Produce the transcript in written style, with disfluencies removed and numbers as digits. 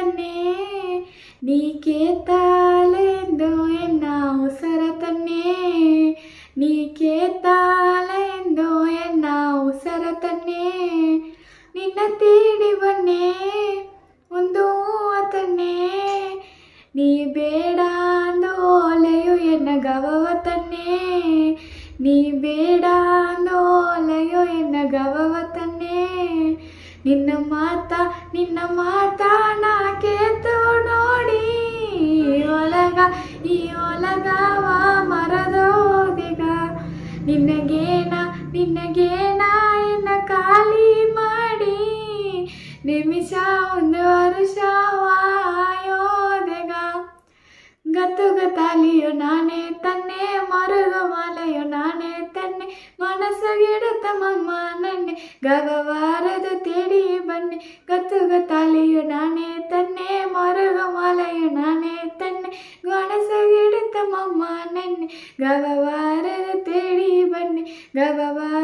തന്നെ നീ കേത്താലെന്തോ എന്നാ ഉസര തന്നെ നീ കേത്താലെന്തോ എന്നാ ಉಸರ തന്നെ ನಿನ್ನ ತೇಡಿ ಬನ್ನೇ ಒಂದು ತನ್ನೇ ನೀ ಬೇಡ ಅಂದೋಲೆಯು ಎನ್ನ ಗವವ ತನ್ನೇ ನೀ ಬೇಡ ಅಂದೋಲೆಯು ಎನ್ನ ಗವವ ತನ್ನೇ ನಿನ್ನ ಮಾತ ನಾ ಕೇತು ನೋಡಿ ಈ ಒಲಗವ ಮರದೋದೆಗ ನಿನಗೇನ ಎನ್ನ ಖಾಲಿ ಮಾಡಿ ನಿಮಿಷ ಒಂದು ವರ್ಷವಾಯೋದೆಗ ಗತುಗತಾಲಿಯು ನಾನೇ ತನ್ನೆ ಮರುಗ ಮಾಲೆಯು ನಾನೇ ತನ್ನೆ ಮನಸ್ಸಿಗಿಡುತ್ತ ಮಮ್ಮ ನನ್ನೆ ಗಗವಾರದ ತೇಡಿ ಬನ್ನಿ ಗತುಗತಾಲಿಯು ನಾನೇ ತನ್ನೆ ಮರುಗ ಮಾಲೆಯು ನಾನೇ ತನ್ನೆ ಮನಸ್ಸಿಗಿಡುತ್ತ ಮಮ್ಮ ನನ್ನೆ ಗಗವಾರದ ತೇಡಿ ಬನ್ನಿ ಗಗವಾರ